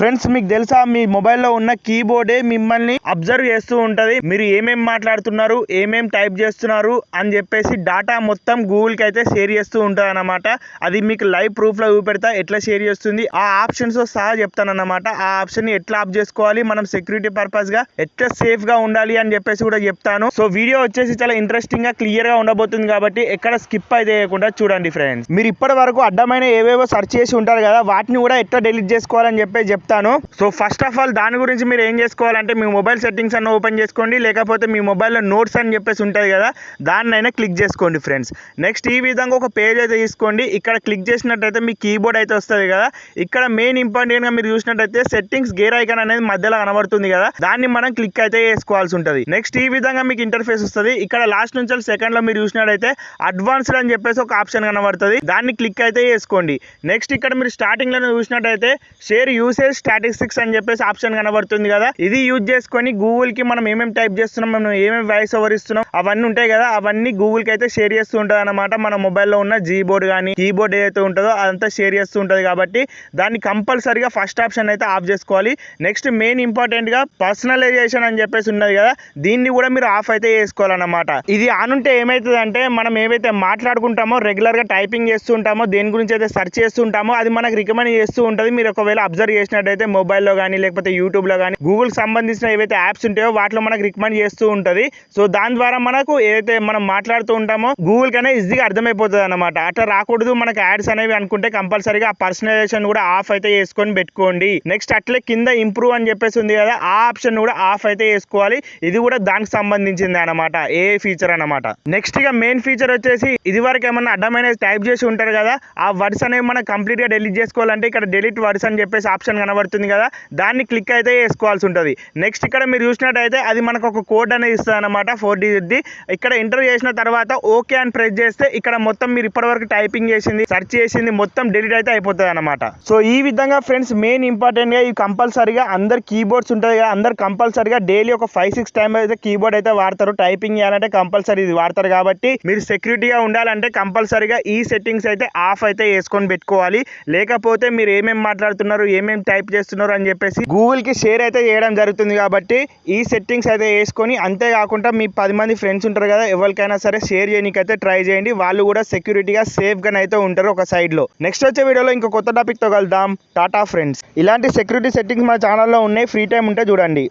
Friends మీకు తెలుసా మీ మొబైల్లో ఉన్న కీబోర్డే మిమ్మల్ని అబ్జర్వ్ చేస్తూ ఉంటది. మీరు ఏమేం మాట్లాడుతున్నారు, ఏమేం టైప్ చేస్తున్నారు అని చెప్పేసి డాటా మొత్తం గూగుల్ కి అయితే షేర్ చేస్తూ ఉంటది అన్నమాట. అది మీకు లైవ్ ప్రూఫ్ లో చూపెడతా ఎట్లా షేర్ చేస్తుంది, ఆ ఆప్షన్స్ సహా చెప్తానన్నమాట. ఆ ఆప్షన్ ని ఎట్లా ఆఫ్ చేసుకోవాలి, మనం సెక్యూరిటీ పర్పస్ గా ఎట్లా సేఫ్ గా ఉండాలి అని చెప్పేసి కూడా చెప్తాను. సో వీడియో వచ్చేసి చాలా ఇంట్రెస్టింగ్ గా క్లియర్ గా ఉండబోతుంది కాబట్టి ఎక్కడ స్కిప్ అయితే చేయకుండా చూడండి ఫ్రెండ్స్. మీరు ఇప్పటి వరకు అడ్డమైన ఏవేవో సెర్చ్ చేసి ఉంటారు కదా, వాటిని కూడా ఎట్లా డిలీట్ చేసుకోవాలని చెప్పి చెప్తాను. సో ఫస్ట్ ఆఫ్ ఆల్ దాని గురించి మీరు ఏం చేసుకోవాలంటే మీ మొబైల్ సెట్టింగ్స్ అన్న ఓపెన్ చేసుకోండి, లేకపోతే మీ మొబైల్లో నోట్స్ అని చెప్పేసి ఉంటుంది కదా దాన్నైనా క్లిక్ చేసుకోండి ఫ్రెండ్స్. నెక్స్ట్ ఈ విధంగా ఒక పేజ్ అయితే తీసుకోండి. ఇక్కడ క్లిక్ చేసినట్టయితే మీ కీబోర్డ్ అయితే వస్తుంది కదా. ఇక్కడ మెయిన్ ఇంపార్టెంట్ గా మీరు చూసినట్టయితే సెట్టింగ్స్ గేర్ ఐకాన్ అనేది మధ్యలో కనబడుతుంది కదా, దాన్ని మనం క్లిక్ అయితే చేసుకోవాల్సి ఉంటుంది. నెక్స్ట్ ఈ విధంగా మీకు ఇంటర్ఫేస్ వస్తుంది. ఇక్కడ లాస్ట్ నుంచి సెకండ్ లో మీరు చూసినట్టయితే అడ్వాన్స్డ్ అని చెప్పేసి ఒక ఆప్షన్ కనబడుతుంది, దాన్ని క్లిక్ అయితే చేసుకోండి. నెక్స్ట్ ఇక్కడ మీరు స్టార్టింగ్ లో చూసినట్టయితే షేర్ యూసేజ్ స్టాటిస్టిక్స్ అని చెప్పేసి ఆప్షన్ కనబడుతుంది కదా, ఇది యూజ్ చేసుకొని గూగుల్ కి మనం ఏమేమి టైప్ చేస్తున్నాం, మనం ఏమేమి వాయిస్ ఓవర్ ఇస్తున్నాం అవన్నీ ఉంటాయి కదా, అవన్నీ గూగుల్ కి అయితే షేర్ చేస్తూ ఉంటుంది అనమాట. మన మొబైల్లో ఉన్న జీబోర్డ్ కానీ కీబోర్డ్ ఏదైతే ఉంటుందో అదంతా షేర్ చేస్తూ ఉంటుంది కాబట్టి దాన్ని కంపల్సరీగా ఫస్ట్ ఆప్షన్ అయితే ఆఫ్ చేసుకోవాలి. నెక్స్ట్ మెయిన్ ఇంపార్టెంట్ గా పర్సనలైజేషన్ అని చెప్పేసి ఉన్నది కదా, దీన్ని కూడా మీరు ఆఫ్ అయితే చేసుకోవాలన్నమాట. ఇది ఆన్ ఉంటే ఏమవుతుంది అంటే మనం ఏవైతే మాట్లాడుకుంటామో రెగ్యులర్ గా టైపింగ్ చేస్తూ ఉంటామో దేని గురించి అయితే సెర్చ్ చేస్తూ ఉంటామో అది మనకు రికమెండ్ చేస్తూ ఉంటుంది. మీరు ఒకవేళ అబ్జర్వ్ చేసినట్టయితే మొబైల్లో కానీ లేకపోతే యూట్యూబ్ లో కానీ గూగుల్ సంబంధించిన ఏవైతే యాప్స్ ఉంటాయో వాటిలో మనకు రికమెండ్ చేస్తూ ఉంటుంది. సో దాని ద్వారా మనకు ఏదైతే మనం మాట్లాడుతూ ఉంటామో గూగుల్ కనే ఈజీగా అర్థమైపోతుంది అనమాట. అట్లా రాకూడదు మనకు యాడ్స్ అనేవి అనుకుంటే కంపల్సరీగా ఆ పర్సనలైజేషన్ కూడా ఆఫ్ అయితే చేసుకొని పెట్టుకోండి. నెక్స్ట్ అట్లే కింద ఇంప్రూవ్ అని చెప్పేసి ఉంది కదా, ఆ ఆప్షన్ కూడా ఆఫ్ అయితే చేసుకోవాలి. ఇది కూడా దానికి సంబంధించింది అనమాట, ఏ ఫీచర్ అనమాట. నెక్స్ట్ ఇక మెయిన్ ఫీచర్ వచ్చేసి ఇది వరకు ఏమన్నా అడ్డమైన టైప్ చేసి ఉంటారు కదా, ఆ వర్డ్స్ అనేవి మనం కంప్లీట్ గా డిలీట్ చేసుకోవాలంటే ఇక్కడ డిలీట్ వర్డ్స్ అని చెప్పేసి ఆప్షన్ కనబడుతుంది కదా, దాన్ని క్లిక్ అయితే చేసుకోవాల్సి ఉంటుంది. నెక్స్ట్ ఇక్కడ మీరు చూసినట్టయితే అది మనకు ఒక కోడ్ అనేది ఇస్తుంది అనమాట, 4 డిజిట్. ఇక్కడ ఎంటర్ చేసిన తర్వాత ఓకే అని ప్రెస్ చేస్తే ఇక్కడ మొత్తం మీరు ఇప్పటివరకు టైపింగ్ చేసింది సెర్చ్ చేసింది మొత్తం డిలీట్ అయితే అయిపోతుంది అనమాట. సో ఈ విధంగా ఫ్రెండ్స్ మెయిన్ ఇంపార్టెంట్ గా ఇవి కంపల్సరీగా అందరు కీబోర్డ్స్ ఉంటాయి కదా, అందరు కంపల్సరీగా డైలీ ఒక 5-6 టైమ్ అయితే కీబోర్డ్ అయితే వాడతారు. టైపింగ్ చేయాలంటే కంపల్సరీ ఇది వాడతారు కాబట్టి మీరు సెక్యూరిటీగా ఉండాలంటే కంపల్సరీగా ఈ సెట్టింగ్స్ అయితే ఆఫ్ అయితే వేసుకొని పెట్టుకోవాలి. లేకపోతే మీరు ఏమేమి మాట్లాడుతున్నారు, ఏమేమి టైప్ చేస్తున్నారు అని చెప్పేసి గూగుల్ కి షేర్ అయితే చేయడం జరుగుతుంది కాబట్టి ఈ సెట్టింగ్స్ అయితే వేసుకొని, అంతేకాకుండా మీ 10 మంది ఫ్రెండ్స్ ఉంటారు కదా ఎవరికైనా సరే షేర్ చేయడానికైతే ట్రై చేయండి, వాళ్ళు కూడా సెక్యూరిటీగా సేఫ్ గా అయితే ఉంటారు ఒక సైడ్ లో. నెక్స్ట్ వచ్చే వీడియోలో ఇంకో కొత్త టాపిక్ తో కలుద్దాం. టాటా ఫ్రెండ్స్. ఇలాంటి సెక్యూరిటీ సెట్టింగ్స్ మా ఛానల్లో ఉన్నాయి, ఫ్రీ టైం ఉంటే చూడండి.